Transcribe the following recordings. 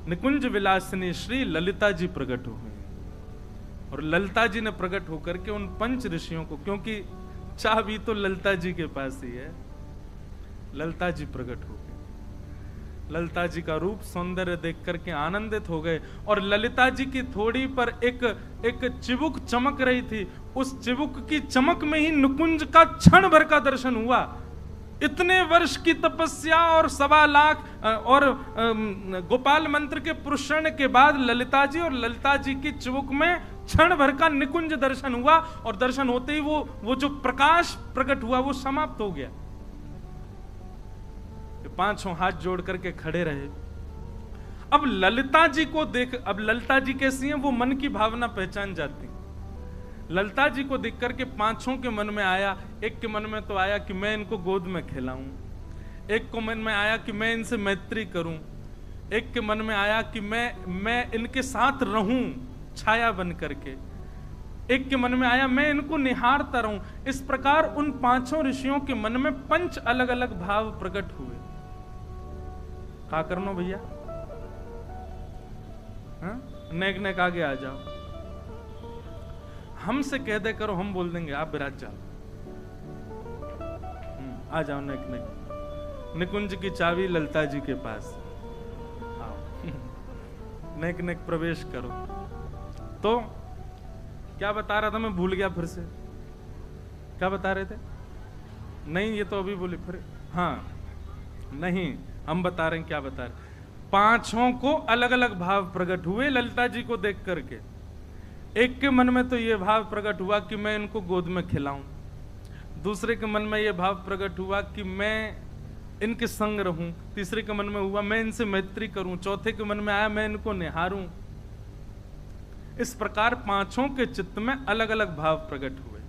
निकुंज विलासिनी श्री ललिता जी प्रकट हुए और ललिता जी ने प्रकट होकर के उन पंच ऋषियों को, क्योंकि चाबी तो ललिता जी के पास ही है, ललिता जी प्रकट हो गए। ललिता जी का रूप सौंदर्य देख करके आनंदित हो गए और ललिता जी की थोड़ी पर एक चिबुक चमक रही थी। उस चिबुक की चमक में ही निकुंज का क्षण भर का दर्शन हुआ। इतने वर्ष की तपस्या और 1.25 लाख और गोपाल मंत्र के पुरुषण के बाद ललिता जी और ललिता जी की चिबुक में क्षण भर का निकुंज दर्शन हुआ और दर्शन होते ही वो जो प्रकाश प्रकट हुआ वो समाप्त हो गया। पांचों हाथ जोड़ करके खड़े रहे। अब ललिता जी को देख, अब ललिता जी कैसी हैं, वो मन की भावना पहचान जाती। ललिता जी को देख करके पांचों के मन में आया, एक के मन में तो आया कि मैं इनको गोद में खिलाऊं, एक को मन में आया कि मैं इनसे मैत्री करूं, एक के मन में आया कि मैं इनके साथ रहूं छाया बन करके, एक के मन में आया मैं इनको निहारता रहूं। इस प्रकार उन पांचों ऋषियों के मन में 5 अलग अलग भाव प्रकट हुए। क्या करना भैया, नेक नेक आगे आ जाओ, हमसे कह दे करो, हम बोल देंगे, आप विराज जाओ, आ जाओ नेक नेक। निकुंज की चाबी ललिता जी के पास, आओ नेक नेक प्रवेश करो। तो क्या बता रहा था, मैं भूल गया फिर से, क्या बता रहे थे? नहीं, ये तो अभी बोले फिर, हाँ नहीं, हम बता रहे हैं क्या बता रहे। पांचों को अलग अलग भाव प्रकट हुए ललिता जी को देख करके। एक के मन में तो ये भाव प्रकट हुआ कि मैं इनको गोद में खिलाऊं, दूसरे के मन में ये भाव प्रकट हुआ कि मैं इनके संग रहूं, तीसरे के मन में हुआ मैं इनसे मैत्री करूं, चौथे के मन में आया मैं इनको निहारूं। इस प्रकार पांचों के चित्त में अलग अलग भाव प्रकट हुए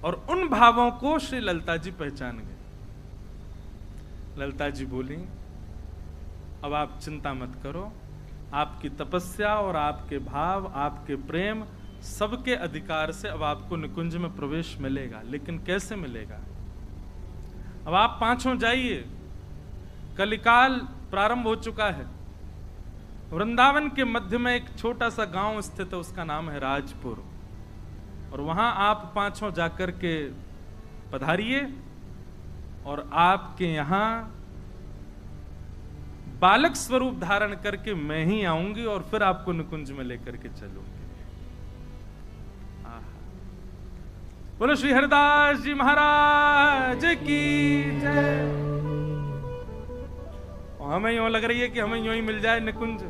और उन भावों को श्री ललिता जी पहचान गए। ललिता जी बोली, अब आप चिंता मत करो, आपकी तपस्या और आपके भाव, आपके प्रेम, सबके अधिकार से अब आपको निकुंज में प्रवेश मिलेगा। लेकिन कैसे मिलेगा? अब आप पांचों जाइए, कलिकाल प्रारंभ हो चुका है। वृंदावन के मध्य में एक छोटा सा गांव स्थित है, उसका नाम है राजपुर, और वहां आप पांचों जाकर के पधारिए और आपके यहां बालक स्वरूप धारण करके मैं ही आऊंगी और फिर आपको निकुंज में लेकर के चलूंगी। बोलो श्री हरिदास जी महाराज की जय। हमें यूं लग रही है कि हमें यूं ही मिल जाए निकुंज।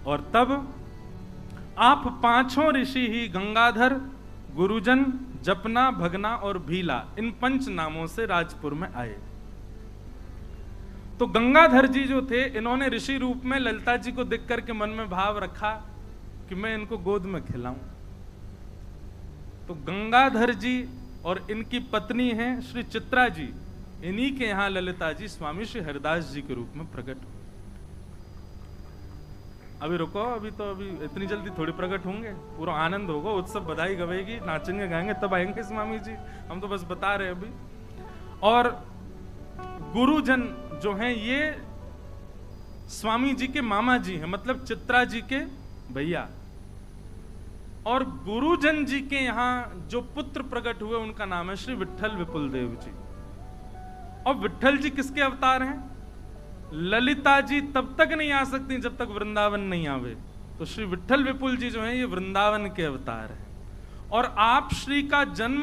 और तब आप पांचों ऋषि ही गंगाधर, गुरुजन, जपना, भगना और भीला, इन 5 नामों से राजपुर में आए। तो गंगाधर जी जो थे, इन्होंने ऋषि रूप में ललिता जी को देख करके मन में भाव रखा कि मैं इनको गोद में खिलाऊं। तो गंगाधर जी और इनकी पत्नी हैं श्री चित्रा जी, इन्हीं के यहां ललिता जी स्वामी श्री हरिदास जी के रूप में प्रकट हुए। अभी रुको, अभी इतनी जल्दी थोड़ी प्रकट होंगे, पूरा आनंद होगा, उत्सव, बधाई गवेगी, नाचेंगे गाएंगे, तब आएंगे स्वामी जी। हम तो बस बता रहे अभी। और गुरुजन जो हैं ये स्वामी जी के मामा जी हैं, मतलब चित्रा जी के भैया। और गुरुजन जी के यहां जो पुत्र प्रकट हुए उनका नाम है श्री विट्ठल विपुल देव जी। और विट्ठल जी किसके अवतार हैं? ललिता जी तब तक नहीं आ सकती जब तक वृंदावन नहीं आवे। तो श्री विट्ठल विपुल जी जो हैं ये वृंदावन के अवतार हैं। और आप श्री का जन्म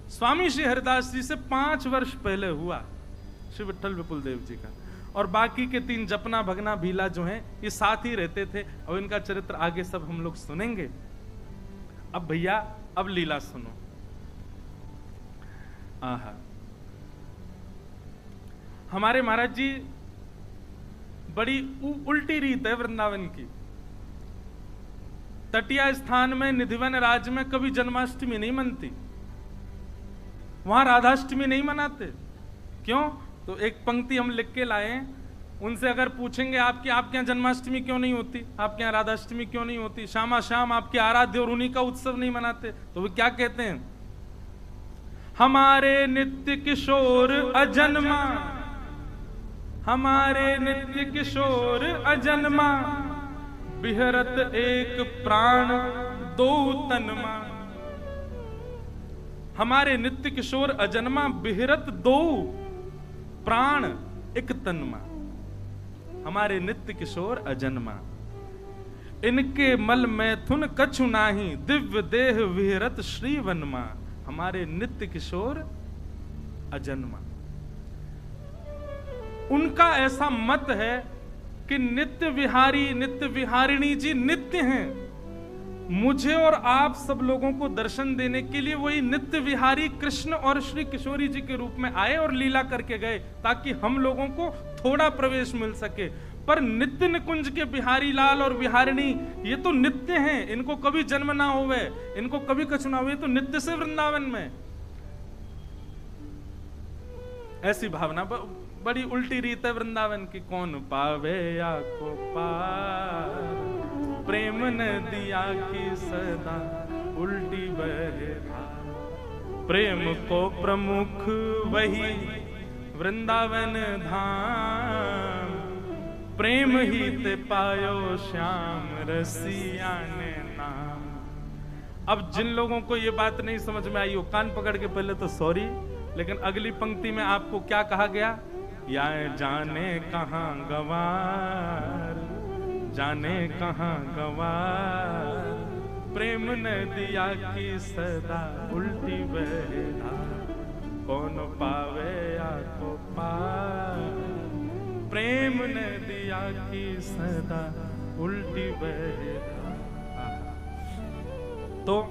स्वामी श्री हरिदास जी से 5 वर्ष पहले हुआ, श्री विट्ठल विपुल देव जी का। और बाकी के 3 जपना, भगना, भीला जो हैं ये साथ ही रहते थे, और इनका चरित्र आगे सब हम लोग सुनेंगे। अब भैया, अब लीला सुनो। आहा, हमारे महाराज जी बड़ी उल्टी रीत है वृंदावन की। तटिया स्थान में, निधिवन राज्य में कभी जन्माष्टमी नहीं मनती, वहां राधाष्टमी नहीं मनाते। क्यों? तो एक पंक्ति हम लिख के लाए, उनसे अगर पूछेंगे आपके यहाँ जन्माष्टमी क्यों नहीं होती, आपके यहाँ राधाष्टमी क्यों नहीं होती, श्यामा श्याम आपके आराध्य और उन्हीं का उत्सव नहीं मनाते, तो वे क्या कहते हैं? हमारे नित्य किशोर अजन्मा हमारे नित्य किशोर अजन्मा, बिहरत एक प्राण दो तनमा। हमारे नित्य किशोर अजन्मा, बिहरत दो प्राण एक तनमा। हमारे नित्य किशोर अजन्मा, इनके मल मैथुन कछु नाही, दिव्य देह विहरत श्री वनमा। हमारे नित्य किशोर अजन्मा। उनका ऐसा मत है कि नित्य विहारी नित्य विहारिणी जी नित्य हैं। मुझे और आप सब लोगों को दर्शन देने के लिए वही नित्य विहारी कृष्ण और श्री किशोरी जी के रूप में आए और लीला करके गए, ताकि हम लोगों को थोड़ा प्रवेश मिल सके। पर नित्य निकुंज के बिहारी लाल और विहारिणी ये तो नित्य हैं, इनको कभी जन्म ना होवे, इनको कभी कछु ना हुए, तो नित्य से वृंदावन में। ऐसी भावना बड़ी उल्टी रीत है वृंदावन की। कौन पावे या को पार, प्रेम नदिया की सदा उल्टी बहे धार। प्रेम को प्रमुख वही वृंदावन धाम, प्रेम ही ते पायो श्याम रसिया ने नाम। अब जिन लोगों को ये बात नहीं समझ में आई, वो कान पकड़ के पहले तो सॉरी, लेकिन अगली पंक्ति में आपको क्या कहा गया? या जाने कहां गवार, जाने कहां गवार, प्रेम नदिया की सदा उल्टी बहे धार। कौन पावे या को पार, प्रेम नदिया की सदा उल्टी बहे धार। तो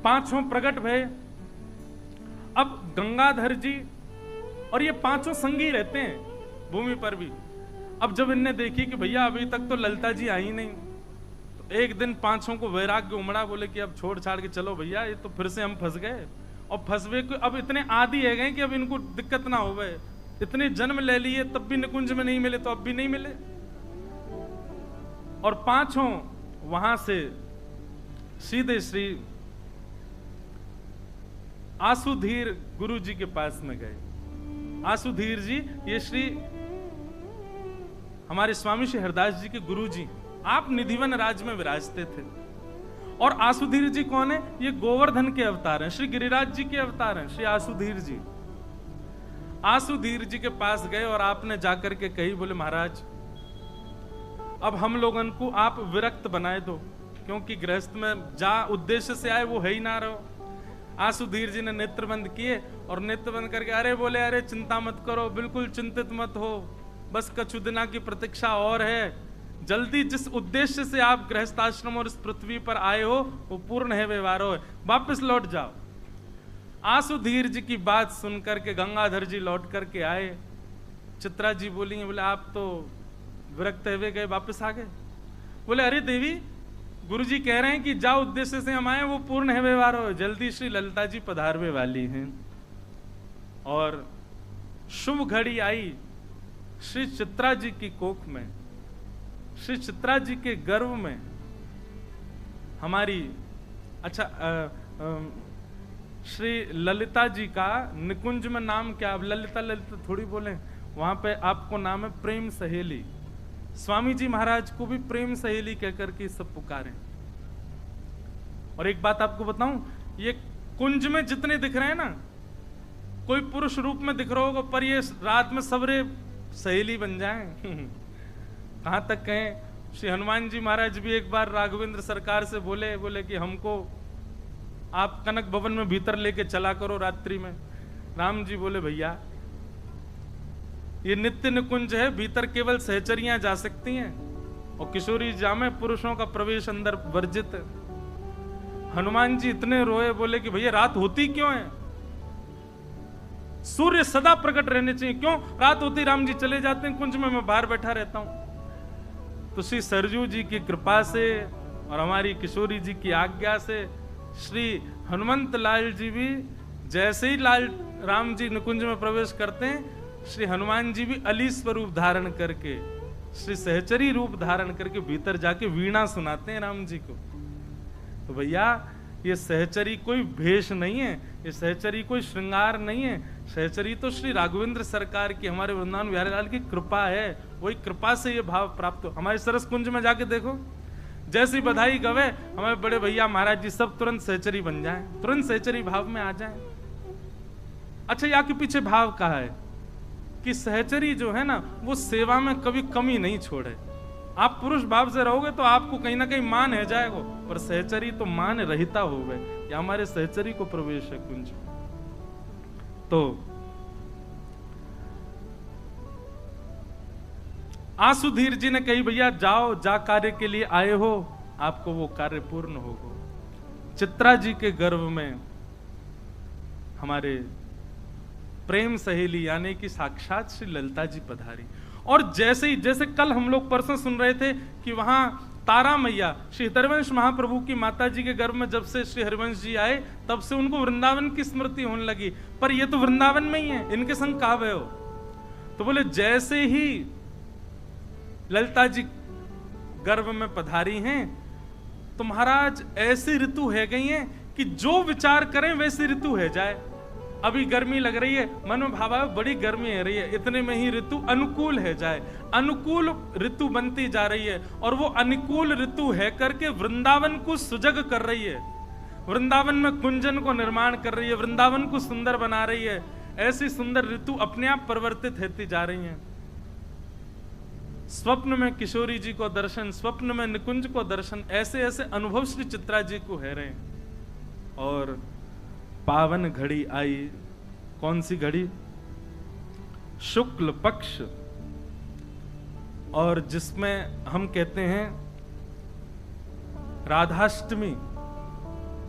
पांचों प्रकट भय। अब गंगाधर जी और ये पांचों संगी रहते हैं भूमि पर भी। अब जब इनने देखी कि भैया अभी तक तो ललिता जी आई नहीं, तो एक दिन पांचों को वैराग्य उमड़ा, बोले कि अब छोड़ छाड़ के चलो भैया, ये तो फिर से हम फंस गए। और फंसवे को अब इतने आदी है गए कि अब इनको दिक्कत ना हो गए। इतने जन्म ले लिए तब भी निकुंज में नहीं मिले, तो अब भी नहीं मिले। और पांचों वहां से सीधे श्री आसुधीर गुरु जी के पास में गए। आसुधीर जी ये श्री हमारे स्वामी श्री हरदास जी के गुरु जी, आप निधिवन राज में विराजते थे। और आसुधीर जी कौन है? ये गोवर्धन के अवतार हैं, श्री गिरिराज जी के अवतार हैं श्री आसुधीर जी। आसुधीर जी के पास गए और आपने जाकर के कही, बोले महाराज अब हम लोगन को आप विरक्त बनाए दो, क्योंकि गृहस्थ में जा उद्देश्य से आए वो है ही ना रहो। आसुधीर जी ने नेत्र बंद किए और नेत्र बंद करके अरे बोले, अरे चिंता मत करो, बिल्कुल चिंतित मत हो, बस कछु दिना की प्रतीक्षा और है। जल्दी जिस उद्देश्य से आप गृहस्थ आश्रम और इस पृथ्वी पर आए हो वो पूर्ण है, व्यवहार हो, वापस लौट जाओ। आसुधीर जी की बात सुनकर के गंगाधर जी लौट करके आए। चित्रा जी बोली, बोले आप तो विरक्त हुए गए, वापस आ गए। बोले अरे देवी, गुरुजी कह रहे हैं कि जा उद्देश्य से हम आए वो पूर्ण है, व्यवहार हो, जल्दी श्री ललिता जी पधारवे वाली हैं। और शुभ घड़ी आई श्री चित्रा जी की कोख में, श्री चित्रा जी के गर्भ में हमारी श्री ललिता जी का निकुंज में नाम क्या? अब ललिता ललिता थोड़ी बोले, वहां पे आपको नाम है प्रेम सहेली। स्वामी जी महाराज को भी प्रेम सहेली कहकर के सब पुकारे। और एक बात आपको बताऊं, ये कुंज में जितने दिख रहे हैं ना, कोई पुरुष रूप में दिख रहा होगा, पर ये रात में सबरे सहेली बन जाएं। कहां तक कहें, श्री हनुमान जी महाराज भी एक बार राघवेंद्र सरकार से बोले कि हमको आप कनक भवन में भीतर लेके चला करो रात्रि में। राम जी बोले भैया ये नित्य निकुंज है, भीतर केवल सहचरियां जा सकती हैं और किशोरी जामे, पुरुषों का प्रवेश अंदर वर्जित है। हनुमान जी इतने रोए, बोले कि भैया रात होती क्यों है? सूर्य सदा प्रकट रहने चाहिए, क्यों रात होती राम जी चले जाते हैं कुंज में, मैं बाहर बैठा रहता हूं। तो श्री सरजू जी की कृपा से और हमारी किशोरी जी की आज्ञा से श्री हनुमंत लाल जी भी जैसे ही लाल राम जी निकुंज में प्रवेश करते हैं, श्री हनुमान जी भी अली स्वरूप धारण करके, श्री सहचरी रूप धारण करके भीतर जाके वीणा सुनाते हैं राम जी को। तो भैया ये सहचरी कोई भेष नहीं है, ये सहचरी कोई श्रृंगार नहीं है। सहचरी तो श्री राघवेंद्र सरकार की, हमारे वृंदावन बिहारी लाल की कृपा है। वही कृपा से ये भाव प्राप्त हो। हमारे सरस कुंज में जाके देखो, जैसी बधाई गवे हमारे बड़े भैया महाराज जी सब तुरंत सहचरी बन जाएं, तुरंत सहचरी भाव में आ जाएं। अच्छा, यहाँ के पीछे भाव कहा है कि सहचरी जो है ना वो सेवा में कभी कमी नहीं छोड़े। आप पुरुष भाव से रहोगे तो आपको कहीं ना कहीं मान है जाएगा, पर सहचरी तो मान रहता हो गए। या हमारे सहचरी को प्रवेश है कुंज। तो आसुधीर जी ने कही भैया जाओ, जा कार्य के लिए आए हो, आपको वो कार्य पूर्ण होगा। चित्रा जी के गर्भ में हमारे प्रेम सहेली यानी कि साक्षात श्री ललिता जी पधारी। और जैसे कल हम लोग परसों सुन रहे थे कि वहां तारा मैया श्री हरिवंश महाप्रभु की माता जी के गर्भ में जब से श्री हरिवंश जी आए तब से उनको वृंदावन की स्मृति होने लगी। पर ये तो वृंदावन में ही है, इनके संग कहां गए हो? तो बोले जैसे ही ललिता जी गर्भ में पधारी हैं तो महाराज ऐसी ऋतु है गई है कि जो विचार करें वैसी ऋतु है जाए। अभी गर्मी लग रही है, मन में भाव बड़ी गर्मी है रही है, इतने में ही ऋतु अनुकूल है जाए। अनुकूल ऋतु बनती जा रही है और वो अनुकूल ऋतु है करके वृंदावन को सुजग कर रही है, वृंदावन में कुंजन को निर्माण कर रही है, वृंदावन को सुंदर बना रही है। ऐसी सुंदर ऋतु अपने आप परिवर्तित होती जा रही है। स्वप्न में किशोरी जी को दर्शन, स्वप्न में निकुंज को दर्शन, ऐसे ऐसे अनुभव श्री चित्रा जी को है रहे। और पावन घड़ी आई, कौन सी घड़ी? शुक्ल पक्ष, और जिसमें हम कहते हैं राधाष्टमी।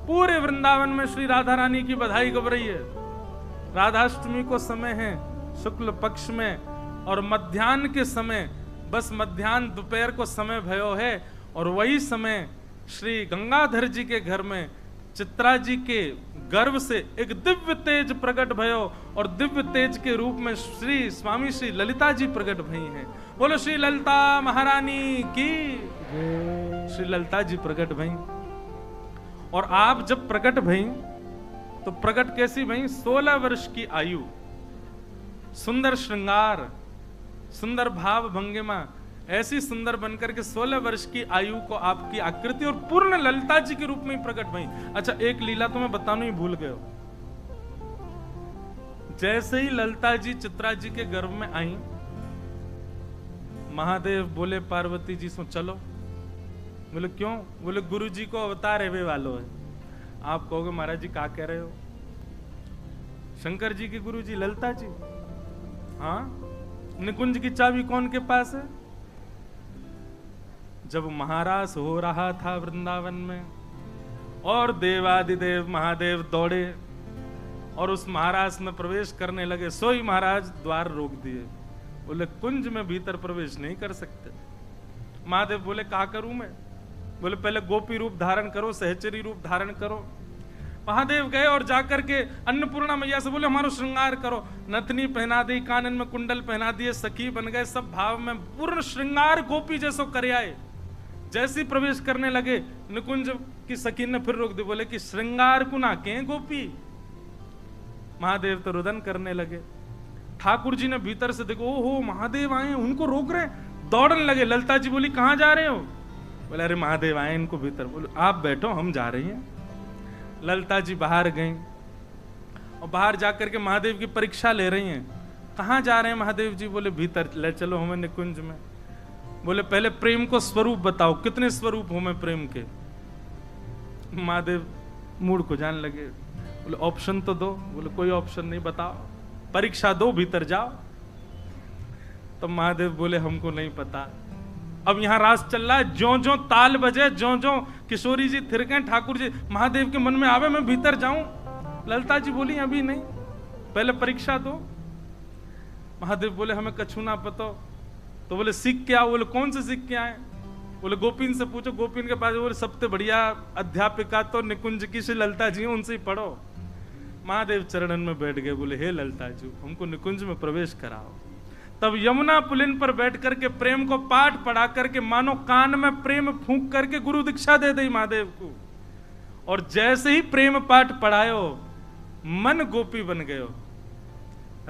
पूरे वृंदावन में श्री राधा रानी की बधाई गब रही है। राधाष्टमी को समय है शुक्ल पक्ष में, और मध्याह्न के समय, बस मध्याह्न दोपहर को समय भयो है। और वही समय श्री गंगाधर जी के घर में चित्रा जी के गर्भ से एक दिव्य तेज प्रकट भयो, और दिव्य तेज के रूप में श्री स्वामी श्री ललिता जी प्रकट भई हैं। बोलो श्री ललिता महारानी की। श्री ललिता जी प्रकट भई। और आप जब प्रकट भई तो प्रकट कैसी भई? 16 वर्ष की आयु, सुंदर श्रृंगार, सुंदर भाव भंगिमा, ऐसी सुंदर बनकर के 16 वर्ष की आयु को आपकी आकृति और पूर्ण ललिता जी के रूप में ही प्रकट भई। अच्छा, एक लीला तो मैं बताना ही भूल गया। जैसे ही ललिता जी चित्रा जी के गर्भ में आई, महादेव बोले पार्वती जी से चलो। बोले क्यों? बोले गुरु जी को अवतार है वालो है। आप कहोगे महाराज जी क्या कह रहे हो? शंकर जी के गुरु जी ललिता जी। हाँ, निकुंज की चाबी कौन के पास है? जब महारास हो रहा था वृंदावन में और देवादिदेव महादेव दौड़े और उस महारास में प्रवेश करने लगे, सोई महाराज द्वार रोक दिए। बोले कुंज में भीतर प्रवेश नहीं कर सकते। महादेव बोले क्या करूं मैं? बोले पहले गोपी रूप धारण करो, सहचरी रूप धारण करो। महादेव गए और जाकर के अन्नपूर्णा मैया से बोले हमारा श्रृंगार करो। नथनी पहना दी, कानन में कुंडल पहना दिए, सखी बन गए, सब भाव में पूर्ण श्रृंगार गोपी जैसो कर आए। जैसे प्रवेश करने लगे, निकुंज की सखी ने फिर रोक दी। बोले कि श्रृंगार को ना के गोपी। महादेव तो रुदन करने लगे। ठाकुर जी ने भीतर से देखो, ओहो महादेव आए, उनको रोक रहे, दौड़ने लगे। ललिता जी बोली कहां जा रहे हो? बोले अरे महादेव आए, इनको भीतर। बोले आप बैठो, हम जा रहे हैं। ललिता जी बाहर गई और बाहर जाकर के महादेव की परीक्षा ले रही हैं। कहां जा रहे हैं महादेव जी? बोले भीतर ले चलो हमें निकुंज में। बोले पहले प्रेम को स्वरूप बताओ, कितने स्वरूप हो मैं प्रेम के? महादेव मूड को जान लगे। बोले ऑप्शन तो दो। बोले कोई ऑप्शन नहीं, बताओ, परीक्षा दो, भीतर जाओ। तो महादेव बोले हमको नहीं पता। अब यहाँ रास चल रहा है, ज्यों ज्यों ताल बजे, ज्यों ज्यों किशोरी जी थिरके, ठाकुर जी, महादेव के मन में आवे मैं भीतर जाऊं। ललिता जी बोली अभी नहीं, पहले परीक्षा दो। महादेव बोले हमें कछु ना पता। तो बोले सीख के आओ। बोले कौन से सीख के आए? बोले गोपीन से पूछो। गोपीन के पास। बोले सबसे बढ़िया अध्यापिका तो निकुंज की श्री ललिता जी, उनसे ही पढ़ो। महादेव चरणन में बैठ गए। बोले हे ललिता जी, हमको निकुंज में प्रवेश कराओ। तब यमुना पुलिन पर बैठ करके प्रेम को पाठ पढ़ा करके मानो कान में प्रेम फूंक करके गुरु दीक्षा दे दी महादेव को। और जैसे ही प्रेम पाठ पढ़ायो, मन गोपी बन गयो।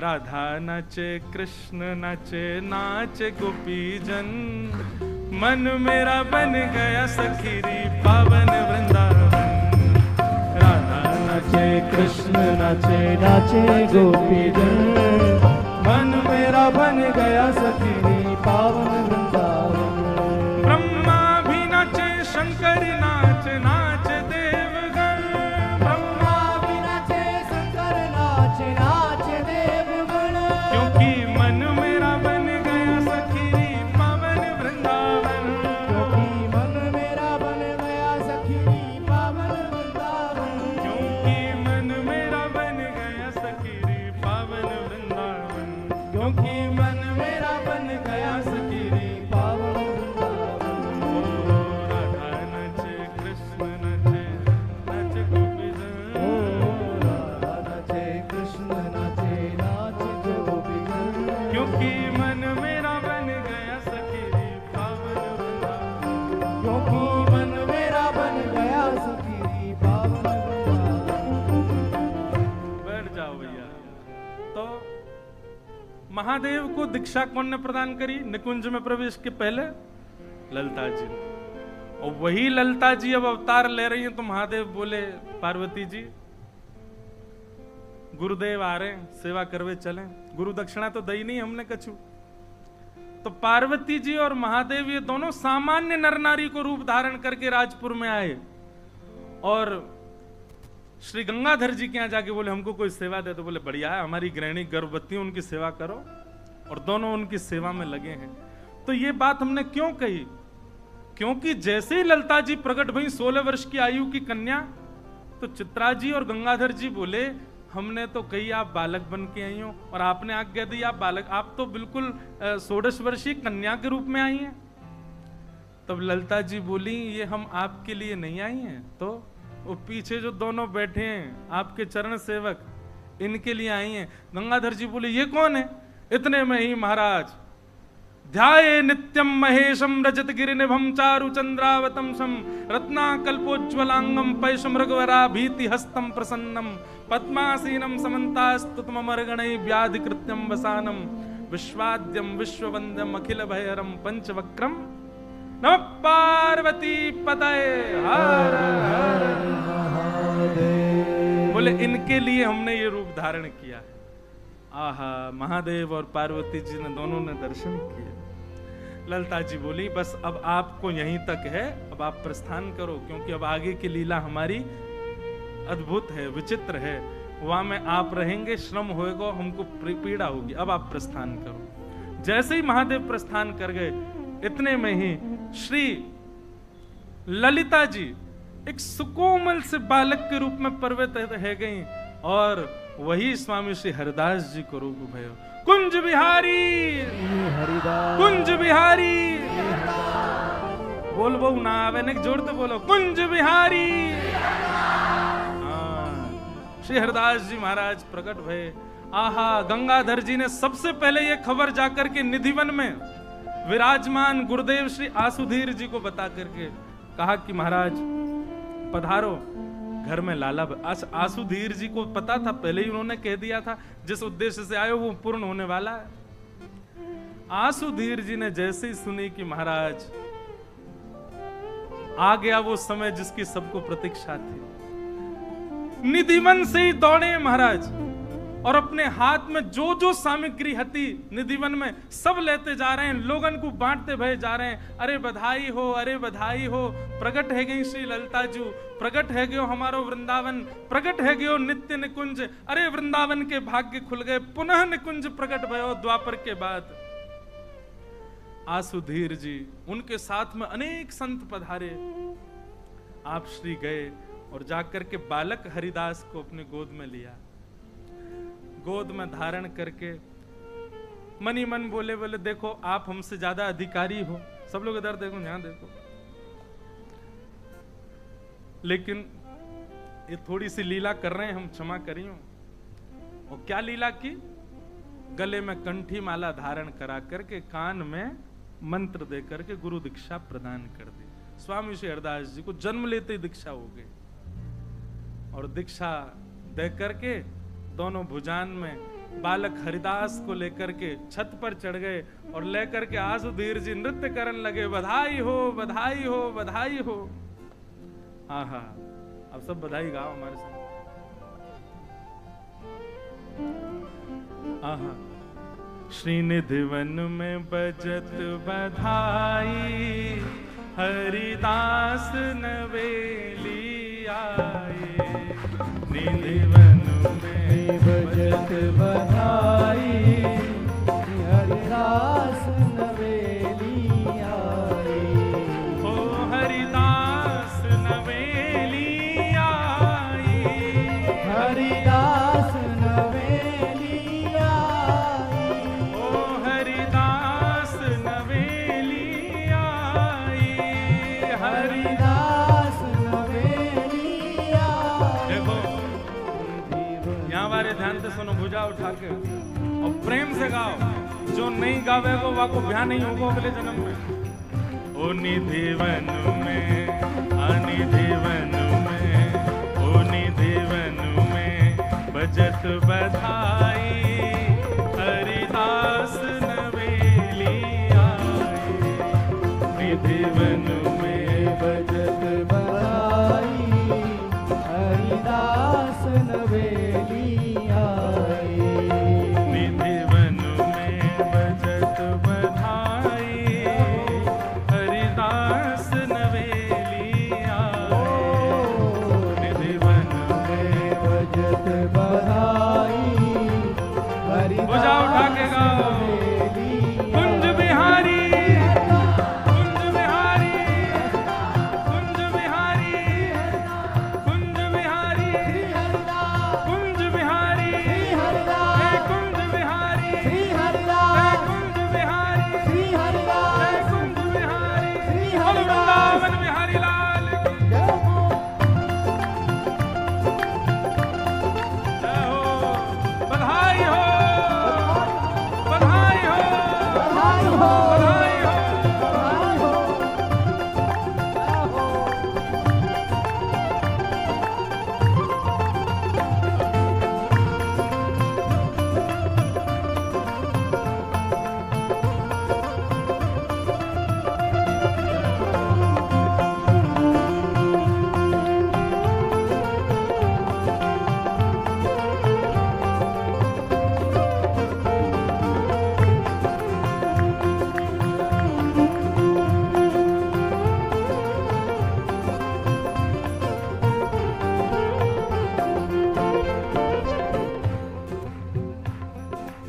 राधा नाचे कृष्ण नाचे नाचे गोपीजन, मन मेरा बन गया सखीरी पावन वृंदावन। राधा नाचे कृष्ण नाचे नाचे गोपीजन, मन मेरा बन गया सखीरी पावन वृंदावन। ब्रह्मा भी नाचे शंकर नाच नाच देवगण, ब्रह्मा भी नाचे शंकर नाच नाच देवगण, क्योंकि मन मेरा बन गया सखीरी पावन वृंदावन। क्योंकि मन मेरा बन गया सखीरी पावन वृंदावन। क्योंकि मन मेरा बन गया सखीरी पावन वृंदावन। क्योंकि मन मेरा बन गया सखीरी पावन वृंदावन। ओ राधा नाचे कृष्ण नाचे नाच गोपीजन। ओ राधा नाचे कृष्ण नाचे नाच गोपीजन, क्योंकि मन मेरा बन गया सखीरी पावन वृंदावन। क्योंकि मन मेरा बन गया सखीरी पावन वृंदावन। बैठ जाओ भैया। तो महादेव को दीक्षा कौन ने प्रदान करी निकुंज में प्रवेश के पहले? ललिता जी। और वही ललिता जी अब अवतार ले रही हैं, तो महादेव बोले पार्वती जी गुरुदेव आ रहे हैं, सेवा करवे चलें। गुरु दक्षिणा तो दई नहीं हमने कछु। तो पार्वती जी और महादेव ये दोनों सामान्य नर नारी को रूप धारण करके राजपुर में आए और श्री गंगाधर जी के यहाँ जाके बोले हमको कोई सेवा दे। तो बोले बढ़िया है, हमारी गृहिणी गर्भवती, उनकी सेवा करो। और दोनों उनकी सेवा में लगे हैं। तो ये बात हमने क्यों कही? क्योंकि जैसे ही ललिता जी प्रकट भई 16 वर्ष की आयु की कन्या, तो चित्रा जी और गंगाधर जी बोले हमने तो कही आप बालक बन के आई हो और आपने आज्ञा दी आप बालक, आप तो बिल्कुल 16 वर्षीय कन्या के रूप में आई हैं। तब ललिता जी बोली ये हम आपके लिए नहीं आई हैं, तो वो पीछे जो दोनों बैठे हैं आपके चरण सेवक, इनके लिए आई हैं। गंगाधर जी बोले ये कौन है? इतने में ही महाराज ध्याये नित्यम महेशम रजत गिरिनिभम चारु चंद्रावतंसम रत्नाकल्पोज्ज्वलांगम पैशम मृगवरा भीति हस्तम प्रसन्नम पद्मासीनम समन्तास्तुतमर्गणै व्याधिकृत्यम वसानम विश्वाद्यम विश्ववंद्यम अखिल भयहरम पंचवक्रम नमः पार्वती पतये हर हर महादेव। बोले इनके लिए हमने ये रूप धारण किया है। आहा, महादेव और पार्वती जी ने दोनों ने दर्शन किए। ललिता जी बोली बस अब आपको यहीं तक है, अब आप प्रस्थान करो, क्योंकि अब आगे की लीला हमारी अद्भुत है, विचित्र है। वहां में आप रहेंगे, श्रम होएगा, हमको पीड़ा होगी, अब आप प्रस्थान करो। जैसे ही महादेव प्रस्थान कर गए, इतने में ही श्री ललिता जी एक सुकोमल से बालक के रूप में प्रकट है गई और वही स्वामी श्री हरिदास जी को रूप भयो। कुंज बिहारी हरिदास, कुंज बिहारी बोल बो ना आवे ने जोड़ते बोलो कुंज बिहारी। श्री हरिदास जी महाराज प्रकट भये। आहा, गंगाधर जी ने सबसे पहले ये खबर जाकर के निधिवन में विराजमान गुरुदेव श्री आसुधीर जी को बता करके कहा कि महाराज पधारो, घर में लाला। आसुधीर जी को पता था, पहले ही उन्होंने कह दिया था जिस उद्देश्य से आए वो पूर्ण होने वाला है। आसुधीर जी ने जैसे ही सुनी कि महाराज आ गया वो समय जिसकी सबको प्रतीक्षा थी, निधिवन से ही दौड़े महाराज और अपने हाथ में जो जो सामग्री हती निधिवन में सब लेते जा रहे हैं, लोगन को बांटते भय जा रहे हैं। अरे बधाई हो, अरे बधाई हो, प्रकट है गई श्री ललिता जू, प्रकट है गयो हमारो वृंदावन, प्रकट है गयो नित्य निकुंज। अरे वृंदावन के भाग्य खुल गए, पुनः निकुंज प्रकट भयो द्वापर के बाद। आसुधीर जी, उनके साथ में अनेक संत पधारे। आप श्री गए और जाकर के बालक हरिदास को अपने गोद में लिया, गोद में धारण करके मनी मन बोले बोले देखो आप हमसे ज्यादा अधिकारी हो, सब लोग इधर देखो, यहां देखो, लेकिन ये थोड़ी सी लीला कर रहे हैं, हम क्षमा करियो। और क्या लीला की? गले में कंठी माला धारण करा करके कान में मंत्र दे करके गुरु दीक्षा प्रदान कर दी। स्वामी श्री हरिदास जी को जन्म लेते ही दीक्षा हो गई और दीक्षा दे करके दोनों भुजान में बालक हरिदास को लेकर के छत पर चढ़ गए और लेकर के आसुधीर जी नृत्य करने लगे, बधाई हो बधाई हो बधाई हो। हाँ हाँ, अब सब बधाई गाओ हमारे साथ। हाँ हाँ। श्रीनिधि वन में बजत बधाई, हरिदास नवेली आए। निधि वन में बजत बधाई, हरिदास नवेली आए। हो हरिदास नवेली आई, हरिदास नवेली आई। ओ हरिदास नवेली आई, हरिदास नवेली आई। देखो यहाँ हमारे ध्यान से सुनो, भुजा उठा के और प्रेम से गाओ। जो नहीं गावेगा वो को ब्याह नहीं होगा अगले जन्म में। ओ निधि वन में, अनिधि वन में, ओ निधि वन में बजत बधाई, हरिदास नवेली आए। निधि वन में बजत बधाई, हरिदास नवेली आए। निधि वन में बजत बधाई, हरिदास नवेली आए। निधि वन में बजत बधाई, भुजा उठा के गाओ। कुंज बिहारी, कुंज बिहारी, कुंज बिहारी, कुंज बिहारी, कुंज बिहारी, हे कुंज बिहारी, हे कुंज बिहारी, हे कुंज बिहारी, बोलो वृंदावन बिहारी लाल की जय हो। बधाई हो, बधाई हो, बधाई हो।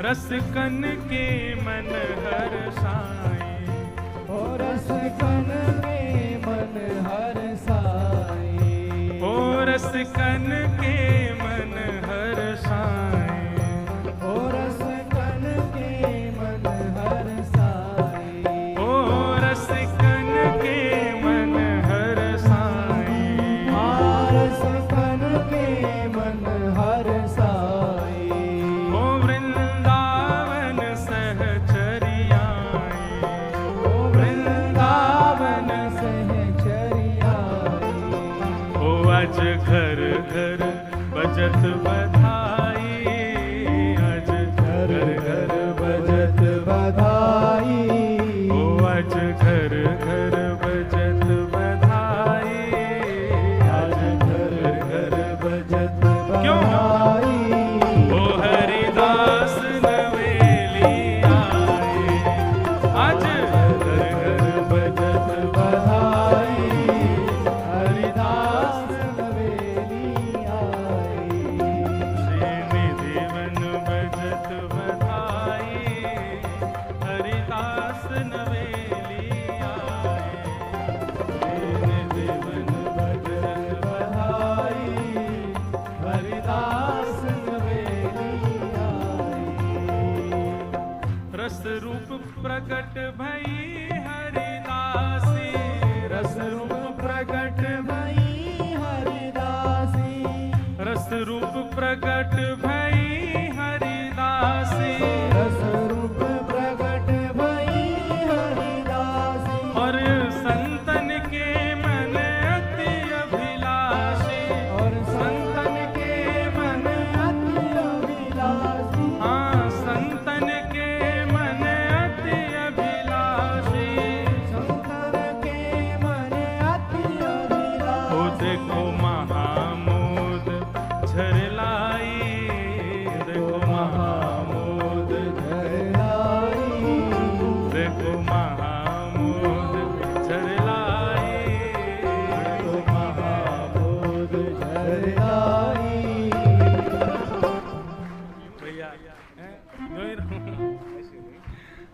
रसकन के मन हर्षाए, ओ रसकन के मन हर्षाए। ओ रसकन के मन हर्षाए, ओ रसकन के मन हर्षाए। ओ रसकन के मन हर्षाए। रसकन के मन हर्षाए। ओ वृंदावन सहचरियाए, ओ वृंदावन सहचरियाए। ओ आज घर घर बजत बधाई, आज घर घर बजत बधाई। ओ आज घर घर बजत बधाई, आज घर घर बजत क्यों? बधाई। ओ हरिदास नवेली आए, आज घर घर बजत बधाई, हरिदास नवेली आए। श्रीनिधि वन बजत बधाई, हरिदास नवेली आए। श्रीनिधि वन बजत बधाई, हरिदास नवेली आए। रस रूप प्रकट भई हरिदासी, रस रूप प्रकट भई हरिदासी। रस रूप प्रकट भई हरिदासी। रस रूप प्रकट भई हरिदासी। और संतन के मन अति अभिलाषी, और संतन के मन अति अभिलाषी। हाँ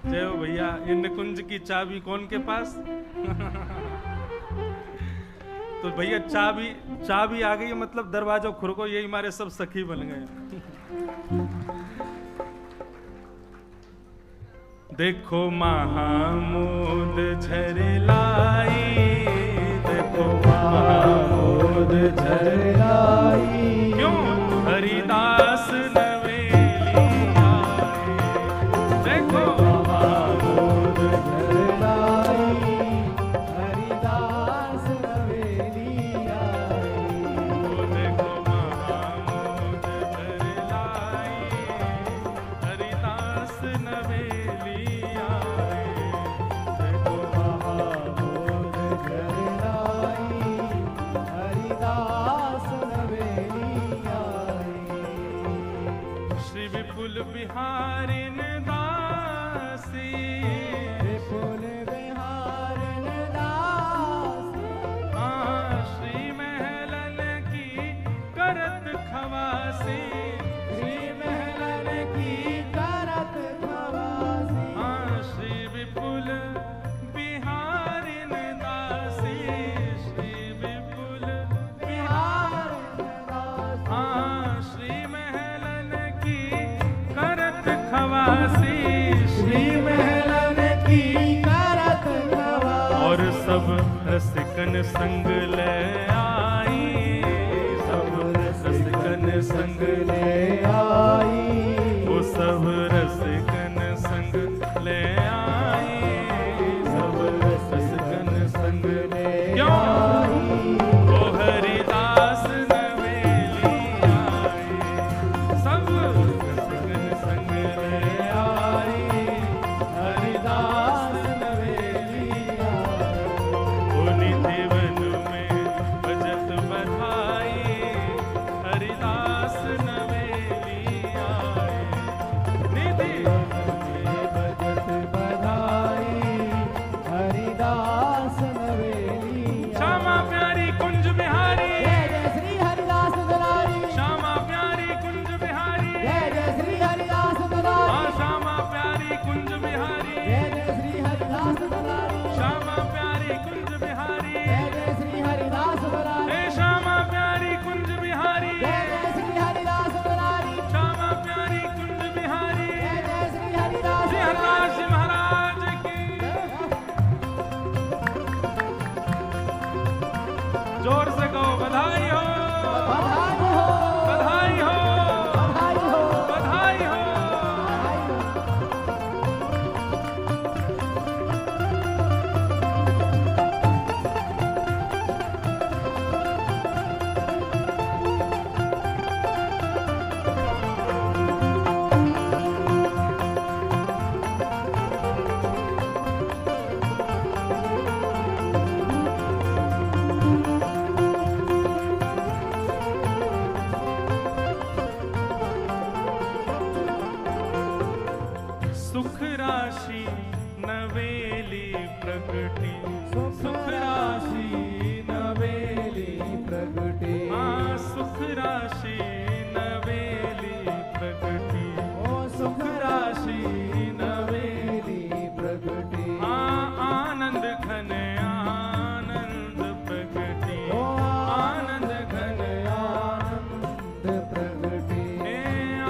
जय हो भैया। ये निकुंज की चाबी कौन के पास? तो भैया चाबी आ गई, मतलब दरवाजा खुरको, यही हमारे सब सखी बन गए। देखो महामोद झरलाई, देखो महामोद झरलाई, क्यों हरिदास नवेली आए। देखो महामोद झरलाई, हरिदास नवेली आए। देखो महामोद झरलाई, हरिदास नवेली आए। देखो महामोद झरलाई, हरिदास नवेली आए। श्री विपुल बिहारिन दासी, विपुल बिहारिन दासी, श्री महलन की करत खवासी, श्री महलन की करत खवासी। श्री विपुल बिहारिन दासी, श्री विपुल बिहारिन दासी, श्री महलन की करत खवासी, श्री महलन की करत खवासी। और सब रसिकन संग ले आई, सब रसिकन संग ले आई, वो सब रसिकन संग ले आई, सब रसिकन संग ले क्यों? आई। ओ हरिदास नवेली आए, सब रसिकन संग ले आई, हरिदास नवेली आए। ओ निधि वन में भजत बधाई, हरिदास नवेली आए। निधि भजत बधाई, हरिदास नवेली आए। श्यामा प्यारी कुंज बिहारी, जय जय श्री हरिदास दुलारी, श्यामा प्यारी कुंज बिहारी, जय जय श्री हरिदास दुलारी, श्यामा प्यारी कुंज बिहारी, जय जय श्री हरिदास दुलारी, श्यामा प्यारी कुंज बिहारी, जय जय श्री हरिदास दुलारी, हे श्यामा प्यारी कुंज बिहारी, जय जय श्री हरिदास दुलारी, श्यामा प्यारी कुंज बिहारी। जय जय श्री हरिदास श्री हरदास जी महाराज की जोर से कहो बधाई हो, बधाई हो, बधाई हो, बधाई हो, बधाई हो। बधाई हो। सुख राशि नवेली प्रगटी, सुख राशि नवेली प्रगटे, सुख राशि नवेली प्रगटी, ओ सुख राशि नवेली प्रगटे, आनंद घन आनंद प्रगटी, ओ आनंद घन आनंद प्रगटे,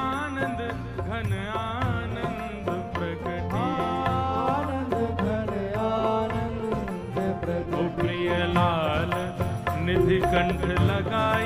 आनंद घन आनंद प्रगटी। आनंद घन आनंद ओ प्रगटे। प्रिय लाल निधि कंठ लगाए,